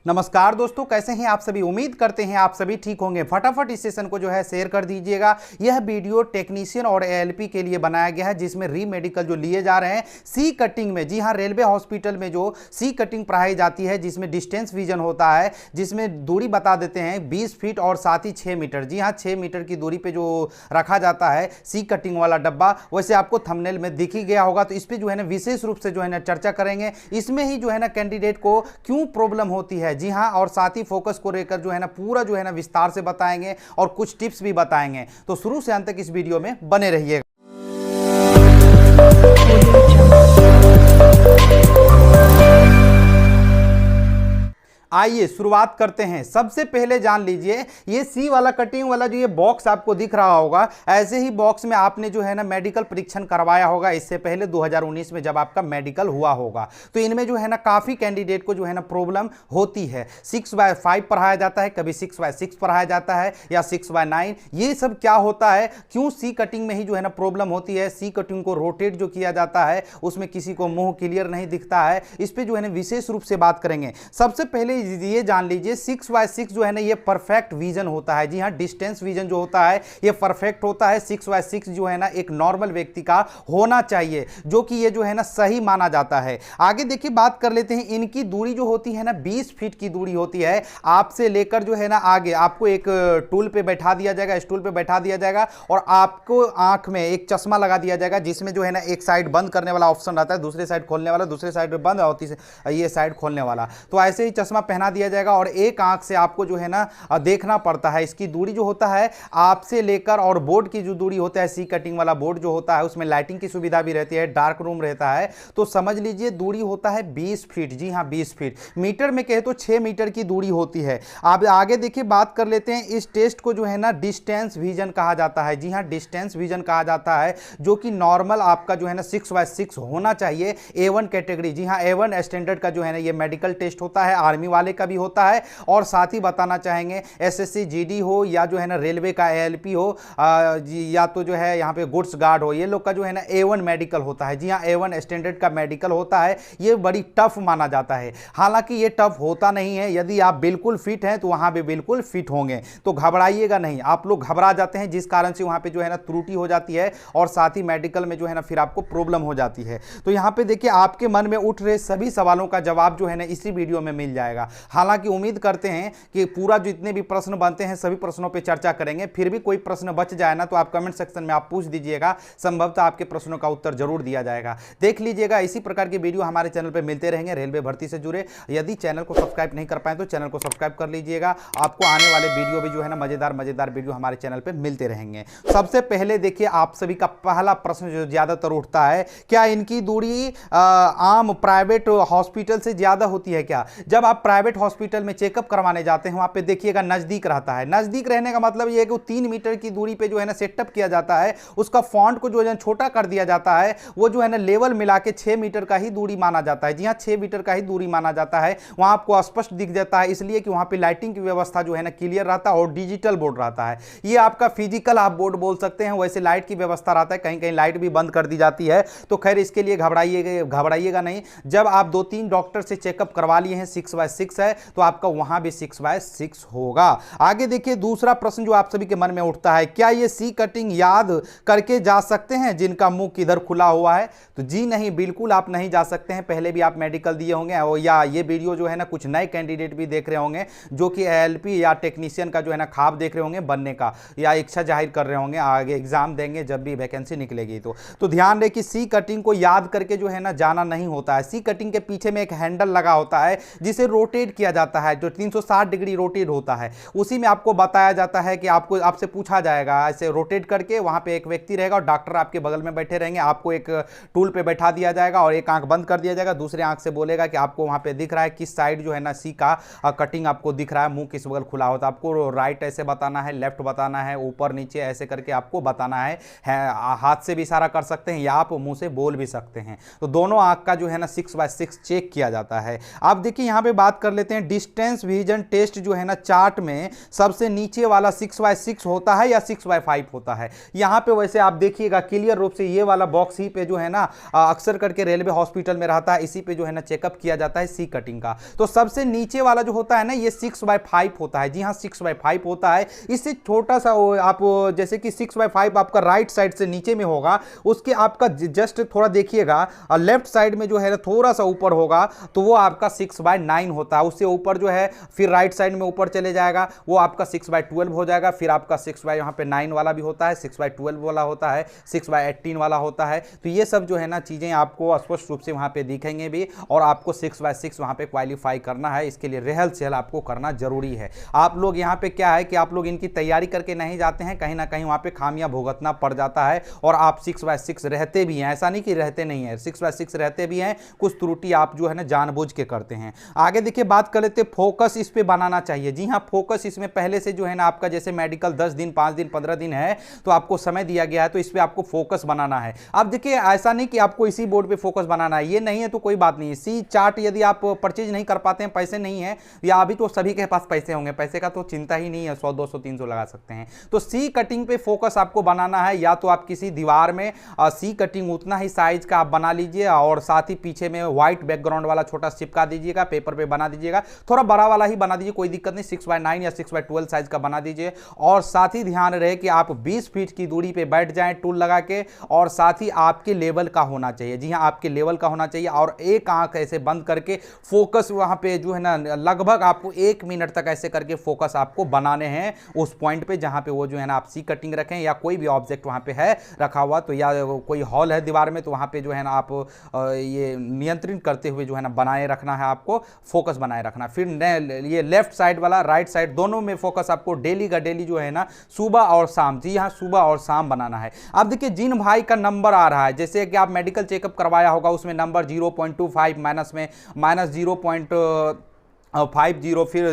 नमस्कार दोस्तों, कैसे हैं आप सभी। उम्मीद करते हैं आप सभी ठीक होंगे। फटाफट इस सेशन को जो है शेयर कर दीजिएगा। यह वीडियो टेक्नीशियन और एएलपी के लिए बनाया गया है, जिसमें री मेडिकल जो लिए जा रहे हैं सी कटिंग में। जी हां, रेलवे हॉस्पिटल में जो सी कटिंग पढ़ाई जाती है, जिसमें डिस्टेंस विजन होता है, जिसमें दूरी बता देते हैं 20 फीट और साथ ही 6 मीटर। जी हाँ, 6 मीटर की दूरी पर जो रखा जाता है सी कटिंग वाला डब्बा, वैसे आपको थंबनेल में दिख ही गया होगा। तो इस पर जो है ना विशेष रूप से जो है ना चर्चा करेंगे। इसमें ही जो है ना कैंडिडेट को क्यों प्रॉब्लम होती है, जी हां, और साथ ही फोकस को लेकर जो है ना पूरा जो है ना विस्तार से बताएंगे और कुछ टिप्स भी बताएंगे। तो शुरू से अंत तक इस वीडियो में बने रहिएगा। आइए शुरुआत करते हैं। सबसे पहले जान लीजिए, ये सी वाला कटिंग वाला जो ये बॉक्स आपको दिख रहा होगा, ऐसे ही बॉक्स में आपने जो है ना मेडिकल परीक्षण करवाया होगा इससे पहले 2019 में, जब आपका मेडिकल हुआ होगा। तो इनमें जो है ना काफी कैंडिडेट को जो है ना प्रॉब्लम होती है। 6x5 पढ़ाया जाता है, कभी 6x6 पढ़ाया जाता है या 6x9। ये सब क्या होता है, क्यों सी कटिंग में ही जो है ना प्रॉब्लम होती है। सी कटिंग को रोटेट जो किया जाता है उसमें किसी को मुंह क्लियर नहीं दिखता है। इस पर जो है ना विशेष रूप से बात करेंगे। सबसे पहले ये जान लीजिए, 6x6 जो है ना ये परफेक्ट विजन होता है। जी हाँ, डिस्टेंस विजन जो होता है ये परफेक्ट होता है। 6x6 जो है ना एक नॉर्मल व्यक्ति का होना चाहिए, जो कि ये जो है ना सही माना जाता है। आगे देखिए, बात कर लेते हैं। इनकी दूरी जो होती है ना 20 फीट की दूरी होती है। आपसे लेकर जो है ना आगे आपको एक टूल पे बैठा दिया जाएगा, स्टूल पे बैठा दिया जाएगा और आपको आंख में एक चश्मा लगा दिया जाएगा, जिसमें जो है ना एक साइड बंद करने वाला ऑप्शन रहता है, दूसरे साइड खोलने वाला, दूसरे साइड बंद होती है ये साइड खोलने वाला। तो ऐसे ही चश्मा पहना दिया जाएगा और एक आंख से आपको जो है ना देखना पड़ता है। इसकी दूरी जो होता है आपसे लेकर, और बोर्ड की जो दूरी होता है, सी कटिंग वाला बोर्ड जो होता है उसमें लाइटिंग की सुविधा भी रहती है, डार्क रूम रहता है। तो समझ लीजिए दूरी होता है 20 फीट। जी हाँ, 20 फीट। मीटर में कहे तो 6 मीटर की दूरी होती है। आप आगे देखिए, बात कर लेते हैं। इस टेस्ट को जो है ना डिस्टेंस विजन कहा जाता है। जी हाँ, डिस्टेंस विजन कहा जाता है, जो कि नॉर्मल आपका जो है ना 6x6 होना चाहिए। A1 कैटेगरी, जी हाँ, A1 स्टैंडर्ड का जो है ना ये मेडिकल टेस्ट होता है, आर्मी वाले का भी होता है। और साथ ही बताना चाहेंगे, एसएससी जीडी हो या जो है ना रेलवे का एएलपी हो, या तो जो है यहाँ पे गुड्स गार्ड हो, ये लोग का जो है ना A1 मेडिकल होता है। जी हाँ, A1 स्टैंडर्ड का मेडिकल होता है। ये बड़ी टफ माना जाता है। हालांकि ये टफ होता नहीं है। यदि आप बिल्कुल फिट हैं तो वहां पे बिल्कुल फिट होंगे, तो घबराइएगा नहीं। आप लोग घबरा जाते हैं, जिस कारण से वहां पे जो है ना त्रुटि हो जाती है और साथ ही मेडिकल में जो है ना फिर आपको प्रॉब्लम हो जाती है। तो यहाँ पे देखिए, आपके मन में उठ रहे सभी सवालों का जवाब जो है ना इसी वीडियो में मिल जाएगा। हालांकि उम्मीद करते हैं कि पूरा जितने भी प्रश्न बनते हैं सभी प्रश्नों पे चर्चा करेंगे। फिर भी कोई प्रश्न बच जाए ना तो आप कमेंट सेक्शन में आप पूछ दीजिएगा, संभवतः आपके प्रश्नों का उत्तर जरूर दिया जाएगा। देख लीजिएगा, इसी प्रकार की वीडियो हमारे चैनल पे मिलते रहेंगे रेलवे भर्ती से जुड़े। यदि चैनल को सब्सक्राइब नहीं कर पाए तो चैनल को सब्सक्राइब कर लीजिएगा। आपको आने वाले वीडियो भी जो है ना मजेदार वीडियो हमारे चैनल पे मिलते रहेंगे। सबसे पहले देखिए, आप सभी का पहला प्रश्न जो ज्यादातर उठता है, क्या इनकी दूरी आम प्राइवेट हॉस्पिटल से ज्यादा होती है क्या? जब आप प्राइवेट हॉस्पिटल में चेकअप करवाने जाते हैं, वहां पे देखिएगा नजदीक रहता है। नजदीक रहने का मतलब यह है कि 3 मीटर की दूरी पे जो है ना सेटअप किया जाता है। उसका फॉन्ट को जो है छोटा कर दिया जाता है। वो जो है ना लेवल मिला के 6 मीटर का ही दूरी माना जाता है। जी हाँ, 6 मीटर का ही दूरी माना जाता है। वहां आपको स्पष्ट दिख जाता है, इसलिए कि वहां पे लाइटिंग की व्यवस्था जो है ना क्लियर रहता है और डिजिटल बोर्ड रहता है। ये आपका फिजिकल आप बोर्ड बोल सकते हैं। वैसे लाइट की व्यवस्था रहता है, कहीं कहीं लाइट भी बंद कर दी जाती है। तो खैर, इसके लिए घबराइएगा नहीं। जब आप 2-3 डॉक्टर से चेकअप करवा लिए हैं, 6x6 है, तो आपका वहां भी 6x6 होगा। आगे देखिए, दूसरा प्रश्न जो आप सभी के मन में उठता है, क्या ये सी कटिंग याद करके जा सकते हैं जिनका मुंह किधर खुला हुआ है? तो जी नहीं, बिल्कुल आप नहीं जा सकते हैं। पहले भी आप मेडिकल दिए होंगे, या ये वीडियो जो है ना कुछ नए कैंडिडेट भी देख रहे होंगे, जो कि एएलपी या टेक्नीशियन का जो है ना ख्वाब देख रहे होंगे बनने का, या इच्छा जाहिर कर रहे होंगे आगे एग्जाम देंगे जब भी वैकेंसी निकलेगी। तो ध्यान रहे कि सी कटिंग को याद करके जो है ना जाना नहीं होता है। सी कटिंग के पीछे में एक हैंडल लगा होता है, जिसे रोटेट किया जाता है, जो 360 डिग्री रोटेट होता है। उसी में आपको बताया जाता है कि आपसे पूछा जाएगा, ऐसे रोटेट करके वहां पे एक व्यक्ति रहेगा और डॉक्टर आपके बगल में बैठे रहेंगे। आपको एक टूल पे बैठा दिया जाएगा और एक आंख बंद कर दिया जाएगा, दूसरे आंख से बोलेगा कि आपको वहां पे दिख रहा है किस साइड जो है ना सी का कटिंग आपको दिख रहा है, मुंह किस बगल खुला होता है। आपको राइट ऐसे बताना है, लेफ्ट बताना है, ऊपर नीचे ऐसे करके आपको बताना है। हाथ से भी इशारा कर सकते हैं या आप मुंह से बोल भी सकते हैं। तो दोनों आंख का जो है ना 6x6 चेक किया जाता है। आप देखिए, यहां पे बात कर लेते हैं डिस्टेंस विजन टेस्ट जो है ना चार्ट में सबसे नीचे वाला 6x6 होता है या 6x5 होता है। यहां पे वैसे आप देखिएगा क्लियर रूप से ये वाला बॉक्स ही पे जो है ना अक्सर करके रेलवे हॉस्पिटल में रहता है, इसी पे जो है ना चेकअप किया जाता है सी कटिंग का। तो सबसे नीचे वाला जो होता है ना ये 6x5 होता है। जी हाँ 6x5 होता है। इससे छोटा सा आप जैसे कि 6x5 आपका राइट साइड से नीचे में होगा, उसके आपका जस्ट थोड़ा देखिएगा लेफ्ट साइड में जो है ना थोड़ा सा ऊपर होगा तो वो आपका 6x9 होता है। उससे ऊपर जो है फिर राइट साइड में ऊपर चले जाएगा वो आपका 6x12 हो जाएगा। फिर आपका 6x यहाँ पे 9 वाला भी होता है, 6x12 वाला होता है, 6x18 वाला होता है। तो ये सब जो है ना चीज़ें आपको स्पष्ट रूप से वहाँ पे दिखेंगे भी और आपको 6x6 वहाँ पे क्वालिफाई करना है। इसके लिए रिहर्सल आपको करना जरूरी है। आप लोग यहाँ पे क्या है कि आप लोग इनकी तैयारी करके नहीं जाते हैं, कहीं ना कहीं वहाँ पे खामियां भुगतना पड़ जाता है और आप 6x6 रहते भी हैं। ऐसा नहीं कि रहते नहीं है, 6x6 रहते भी हैं, कुछ त्रुटि आप जो है ना जानबूझ के करते हैं। आगे देखिए बात कर लेते फोकस इस पे बनाना चाहिए। जी हाँ फोकस इसमें पहले से जो है ना आपका जैसे मेडिकल 10 दिन 5 दिन 15 दिन है तो आपको समय दिया गया है, तो इस पे आपको फोकस बनाना है। अब देखिए ऐसा नहीं कि आपको इसी बोर्ड पे फोकस बनाना है, ये नहीं है तो कोई बात नहीं है। सी चार्ट यदि आप परचेज नहीं कर पाते हैं, पैसे नहीं है, या अभी तो सभी के पास पैसे होंगे, पैसे का तो चिंता ही नहीं है, 100 200 300 लगा सकते हैं। तो सी कटिंग पे फोकस आपको बनाना है, या तो आप किसी दीवार में सी कटिंग उतना ही साइज का आप बना लीजिए और साथ ही पीछे में व्हाइट बैकग्राउंड वाला छोटा चिपका दीजिएगा, पेपर पे बना दीजिएगा, थोड़ा बड़ा वाला ही बना दीजिए, कोई दिक्कत नहीं, 6x9 या 6x12 साइज का बना दीजिए। और साथ ही ध्यान रहे कि आप 20 फीट की दूरी पे बैठ जाएं टूल लगा के, और साथ ही आपके लेवल का होना चाहिए। जी हाँ आपके लेवल का होना चाहिए और एक आंख ऐसे बंद करके फोकस वहां पे जो है ना लगभग आपको 1 मिनट तक ऐसे करके फोकस आपको बनाने हैं उस पॉइंट पे जहां पे वो जो है ना आप सी कटिंग रखें, या कोई भी ऑब्जेक्ट वहां पे है रखा हुआ, तो या कोई हॉल है दीवार में तो वहां पे जो है ना आप ये नियंत्रित करते हुए जो है ना बनाए रखना है, आपको फोकस बनाए रखना। फिर ये लेफ्ट साइड वाला राइट साइड दोनों में फोकस आपको डेली का डेली जो है ना सुबह और शाम, जी हाँ सुबह और शाम बनाना है। अब देखिए जिन भाई का नंबर आ रहा है, जैसे कि आप मेडिकल चेकअप करवाया होगा उसमें नंबर 0.25 माइनस में माइनस 0.50 फिर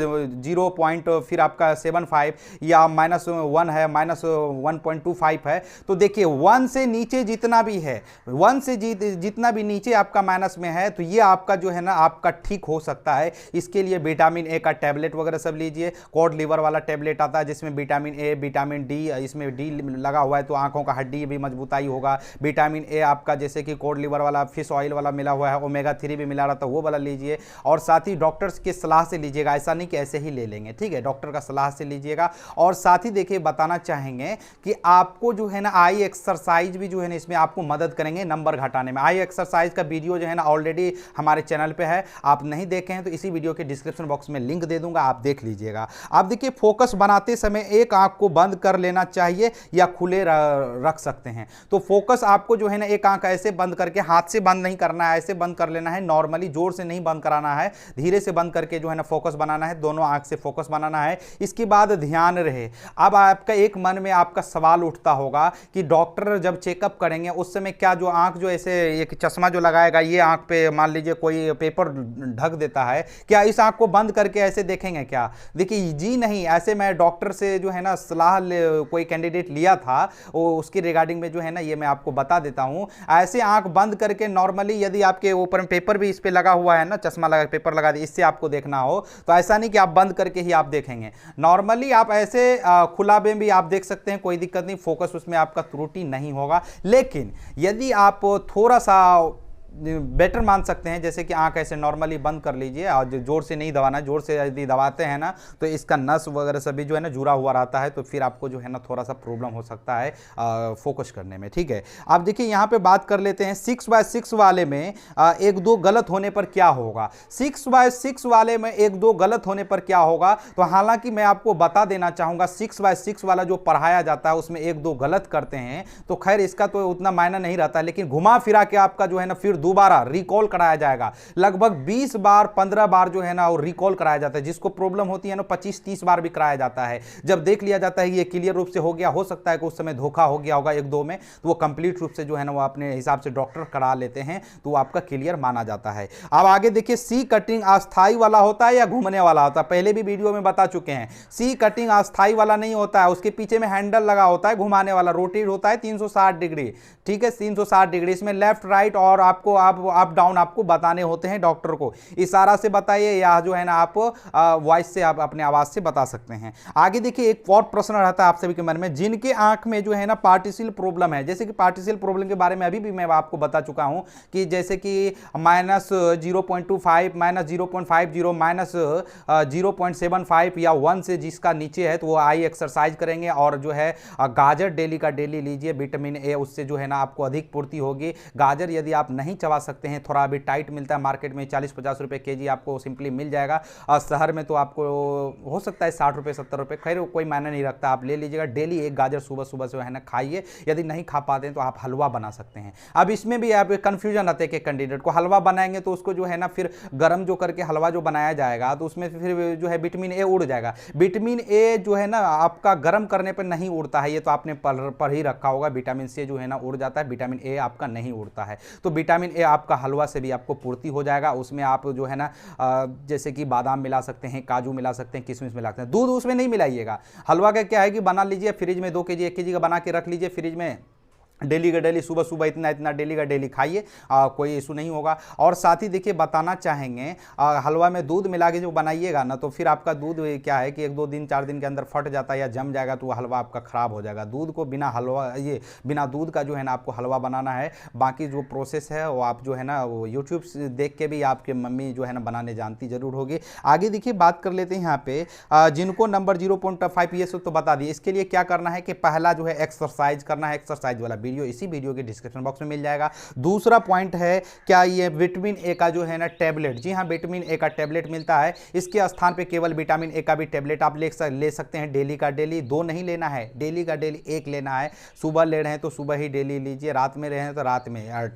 0. फिर आपका 75 या -1 है, -1.25 है, तो देखिए 1 से नीचे जितना भी है, 1 से जितना भी नीचे आपका माइनस में है तो ये आपका जो है ना आपका ठीक हो सकता है। इसके लिए विटामिन ए का टैबलेट वगैरह सब लीजिए। कॉड लिवर वाला टैबलेट आता है जिसमें विटामिन ए विटामिन डी, इसमें डी लगा हुआ है तो आंखों का हड्डी भी मजबूताई होगा। विटामिन ए आपका जैसे कि कॉड लिवर वाला फिश ऑयल वाला मिला हुआ है, ओमेगा 3 भी मिला रहा था वो वाला लीजिए। और साथ ही डॉक्टर्स के सलाह से लीजिएगा, ऐसा नहीं कि ऐसे ही ले लेंगे, ठीक है, डॉक्टर का सलाह से लीजिएगा। और साथ ही देखिए बताना चाहेंगे कि आपको जो है ना आई एक्सरसाइज भी जो है ना इसमें आपको मदद करेंगे नंबर घटाने में। आई एक्सरसाइज का वीडियो जो है ना ऑलरेडी हमारे चैनल पे है, आप नहीं देखे हैं तो इसी वीडियो के डिस्क्रिप्शन बॉक्स में लिंक दे दूंगा, आप देख लीजिएगा। आप देखिए फोकस बनाते समय एक आंख को बंद कर लेना चाहिए या खुले रख सकते हैं। तो फोकस आपको जो है ना एक आंख ऐसे बंद करके, हाथ से बंद नहीं करना है, ऐसे बंद कर लेना है, नॉर्मली जोर से नहीं बंद कराना है, धीरे से बंद करके जो है ना फोकस बनाना है, दोनों आंख से फोकस बनाना है। इसके बाद ध्यान रहे, अब आपका एक मन में आपका सवाल उठता होगा कि डॉक्टर जब चेकअप करेंगे उस समय क्या जो आंख जो ऐसे एक चश्मा जो लगाएगा ये आंख पे मान लीजिए कोई पेपर ढक देता है, क्या इस आंख को बंद करके ऐसे देखेंगे क्या? देखिए जी नहीं, ऐसे मैं डॉक्टर से जो है ना सलाह कोई कैंडिडेट लिया था, वो उसकी रिगार्डिंग में जो है ना ये मैं आपको बता देता हूं। ऐसे आंख बंद करके नॉर्मली यदि आपके ऊपर में पेपर भी इस पे लगा हुआ है ना, चश्मा लगा पेपर लगा दिया, इससे आपको देखना हो तो ऐसा नहीं कि आप बंद करके ही आप देखेंगे, नॉर्मली आप ऐसे खुला में भी आप देख सकते हैं, कोई दिक्कत नहीं, फोकस उसमें आपका त्रुटि नहीं होगा। लेकिन यदि आप थोड़ा सा बेटर मान सकते हैं, जैसे कि आंख ऐसे नॉर्मली बंद कर लीजिए और जोर से नहीं दबाना, जोर से यदि दबाते हैं ना तो इसका नस वगैरह सभी जो है ना जुड़ा हुआ रहता है, तो फिर आपको जो है ना थोड़ा सा प्रॉब्लम हो सकता है फोकस करने में, ठीक है। अब देखिए यहाँ पे बात कर लेते हैं 6x6 वाले में 1-2 गलत होने पर क्या होगा। 6x6 वाले में 1-2 गलत होने पर क्या होगा, तो हालांकि मैं आपको बता देना चाहूंगा 6x6 वाला जो पढ़ाया जाता है उसमें 1-2 गलत करते हैं तो खैर इसका तो उतना मायना नहीं रहता, लेकिन घुमा फिरा के आपका जो है ना फिर दोबारा रिकॉल कराया जाएगा। लगभग 20 बार 15 बार जो है ना वो रिकॉल कराया जाता है, जिसको प्रॉब्लम होती है ना 25-30 बार भी कराया जाता है। जब देख लिया जाता है ये क्लियर रूप से हो गया, हो सकता है कि उस समय धोखा हो गया होगा 1-2 में, तो वो कंप्लीट रूप से जो है ना वो अपने हिसाब से डॉक्टर करा लेते हैं, तो वो आपका क्लियर माना जाता है। अब आगे देखिए सी कटिंग अस्थाई वाला होता है या घूमने वाला होता है, पहले भी वीडियो में बता चुके हैं। सी कटिंग अस्थाई वाला नहीं होता है, उसके पीछे में हैंडल लगा होता है, घुमाने वाला रोटेट होता है 360 डिग्री, ठीक है, 360 डिग्री। इसमें लेफ्ट राइट और आपको आपको आप डाउन आपको बताने होते हैं डॉक्टर को, इशारा से बताइए या जो है ना आप वॉइस से आप अपने आवाज से बता सकते हैं। आगे देखिए एक और प्रश्न रहता है आप सभी के मन में, जिनके आंख में जो है ना पार्टिशियल प्रॉब्लम है, जैसे कि पार्टिशियल प्रॉब्लम के बारे में अभी भी मैं आपको बता चुका हूं कि जैसे कि -0.25 -0.50 -0.75 या 1 से जिसका नीचे है तो वो आई एक्सरसाइज करेंगे, और जो है गाजर डेली का डेली लीजिए, विटामिन ए उससे जो है ना आपको अधिक पूर्ति होगी। गाजर यदि आप नहीं चबा सकते हैं, थोड़ा अभी टाइट मिलता है मार्केट में, 40-50 रुपए केजी आपको सिंपली मिल जाएगा, और शहर में तो आपको हो सकता है 60 रुपए 70 रुपए, खैर कोई मायने नहीं रखता, आप ले लीजिएगा। डेली एक गाजर सुबह सुबह जो है ना खाइए। यदि नहीं खा पाते हैं तो आप हलवा बना सकते हैं। अब इसमें भी आप कंफ्यूजन आते हैं कि कैंडिडेट को हलवा बनाएंगे तो उसको जो है ना फिर गर्म जो करके हलवा जो बनाया जाएगा तो उसमें फिर जो है विटामिन ए उड़ जाएगा। विटामिन ए जो है ना आपका गर्म करने पर नहीं उड़ता है, ये तो आपने पढ़ ही रखा होगा। विटामिन सी जो है ना उड़ जाता है, विटामिन ए आपका नहीं उड़ता है। तो विटामिन ए आपका हलवा से भी आपको पूर्ति हो जाएगा। उसमें आप जो है ना जैसे कि बादाम मिला सकते हैं, काजू मिला सकते हैं, किशमिश मिला सकते हैं। दूध उसमें नहीं मिलाइएगा। हलवा का क्या है कि बना लीजिए फ्रिज में, 2 केजी 1 केजी का बना के रख लीजिए फ्रिज में, डेली का डेली सुबह सुबह इतना इतना डेली का डेली खाइए, कोई इशू नहीं होगा। और साथ ही देखिए बताना चाहेंगे हलवा में दूध मिला के जो बनाइएगा ना तो फिर आपका दूध क्या है कि 1-2 दिन 4 दिन के अंदर फट जाता है या जम जाएगा, तो वो हलवा आपका ख़राब हो जाएगा। दूध को बिना हलवा बिना दूध का जो है ना आपको हलवा बनाना है। बाकी जो प्रोसेस है वो आप जो है ना वो यूट्यूब से देख के भी आपके मम्मी जो है ना बनाने जानती ज़रूर होगी। आगे देखिए बात कर लेते हैं यहाँ पे जिनको नंबर 0.5 ये सब तो बता दिए। इसके लिए क्या करना है कि पहला जो है एक्सरसाइज करना है। एक्सरसाइज वाला वीडियो इसी वीडियो के डिस्क्रिप्शन बॉक्स में मिल जाएगा। दूसरा पॉइंट है क्या ये विटामिन ए का जो है ना टैबलेट, जी हाँ विटामिन ए का टैबलेट मिलता है। इसके स्थान पे केवल विटामिन ए का भी टैबलेट आप ले सकते हैं डेली का डेली। 2 नहीं लेना है, डेली का डेली 1 लेना है। सुबह ले रहे हैं तो सुबह ही डेली लीजिए, रात में ले रहे हैं तो रात में,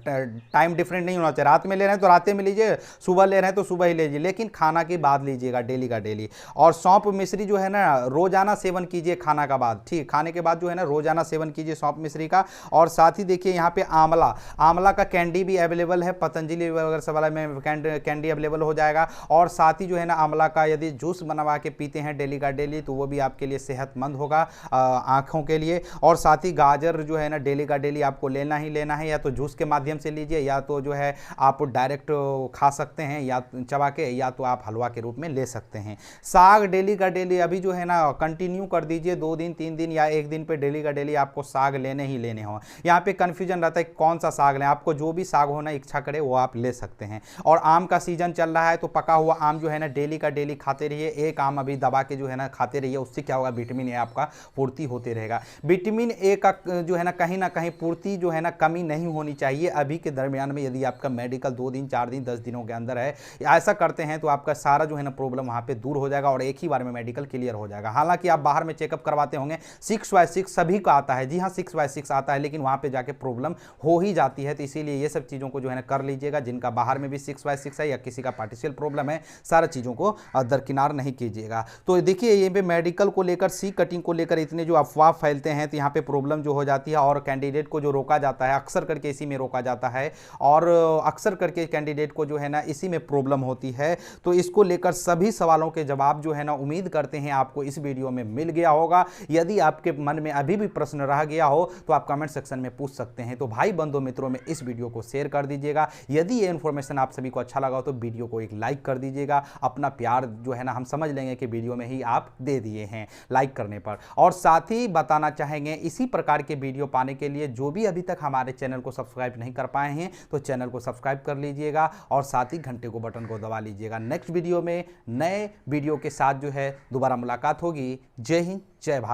टाइम डिफरेंट नहीं होना चाहिए। रात में ले रहे हैं तो रात में लीजिए, सुबह ले रहे हैं तो सुबह ही लीजिए, लेकिन खाना के बाद लीजिएगा डेली का डेली। और सौंफ मिश्री जो है ना रोजाना सेवन कीजिए खाना का बाद, ठीक खाने के बाद जो है ना रोजाना सेवन कीजिए सौंफ मिश्री का। और साथ ही देखिए यहाँ पे आंवला का कैंडी भी अवेलेबल है, पतंजलि वगैरह सब वाला में कैंडी अवेलेबल हो जाएगा। और साथ ही जो है ना आंवला का यदि जूस बनवा के पीते हैं डेली का डेली तो वो भी आपके लिए सेहतमंद होगा आंखों के लिए। और साथ ही गाजर जो है ना डेली का डेली आपको लेना ही लेना है, या तो जूस के माध्यम से लीजिए या तो जो है आप डायरेक्ट खा सकते हैं या चबा के, या तो आप हलवा के रूप में ले सकते हैं। साग डेली का डेली अभी जो है ना कंटिन्यू कर दीजिए, 2 दिन 3 दिन या 1 दिन पे डेली का डेली आपको साग लेने ही लेने हो। यहाँ पे कंफ्यूजन रहता है कौन सा साग लें, आपको जो भी साग होना इच्छा करे वो आप ले सकते हैं। और आम का सीजन चल रहा है तो पका हुआ आम जो है ना डेली का डेली खाते रहिए। एक आम अभी दबा के जो है ना खाते रहिए, उससे क्या होगा विटामिन ए आपका पूर्ति होते रहेगा। विटामिन ए का जो है ना कहीं पूर्ति जो है ना कमी नहीं होनी चाहिए अभी के दरमियान में। यदि आपका मेडिकल 2 दिन 4 दिन 10 दिनों के अंदर है, ऐसा करते हैं तो आपका सारा जो है ना प्रॉब्लम वहाँ पे दूर हो जाएगा और एक ही बार में मेडिकल क्लियर हो जाएगा। हालांकि आप बाहर में चेकअप करवाते होंगे 6/6 सभी का आता है, जी हाँ 6/6 आता है, लेकिन वहाँ पे जाके प्रॉब्लम हो ही जाती है। तो इसीलिए ये सब चीज़ों को जो है ना कर लीजिएगा। जिनका बाहर में भी 6/6 है या किसी का पार्टिशियल प्रॉब्लम है, सारा चीज़ों को दरकिनार नहीं कीजिएगा। तो देखिए ये पे मेडिकल को लेकर सी कटिंग को लेकर इतने जो अफवाह फैलते हैं तो यहाँ पे प्रॉब्लम जो हो जाती है और कैंडिडेट को जो रोका जाता है अक्सर करके इसी में रोका जाता है और अक्सर करके कैंडिडेट को जो है ना इसी में प्रॉब्लम होती है। तो इसको लेकर सभी सवालों के जवाब जो है ना उम्मीद करते हैं आपको इस वीडियो में मिल गया होगा। यदि आपके मन में अभी भी प्रश्न रह गया हो तो आप कमेंट सेक्शन में पूछ सकते हैं। तो भाई बंधु मित्रों में इस वीडियो को शेयर कर दीजिएगा। यदि ये इन्फॉर्मेशन आप सभी को अच्छा लगा हो तो वीडियो को एक लाइक कर दीजिएगा। अपना प्यार जो है ना हम समझ लेंगे कि वीडियो में ही आप दे दिए हैं लाइक करने पर। और साथ ही बताना चाहेंगे इसी प्रकार के वीडियो पाने के लिए जो भी अभी तक हमारे चैनल को सब्सक्राइब नहीं कर पाए हैं तो चैनल को सब्सक्राइब कर लीजिएगा और साथ ही घंटे को बटन को दबा लीजिएगा। नेक्स्ट वीडियो में नए वीडियो के साथ जो है दोबारा मुलाकात होगी। जय हिंद, जय भारत।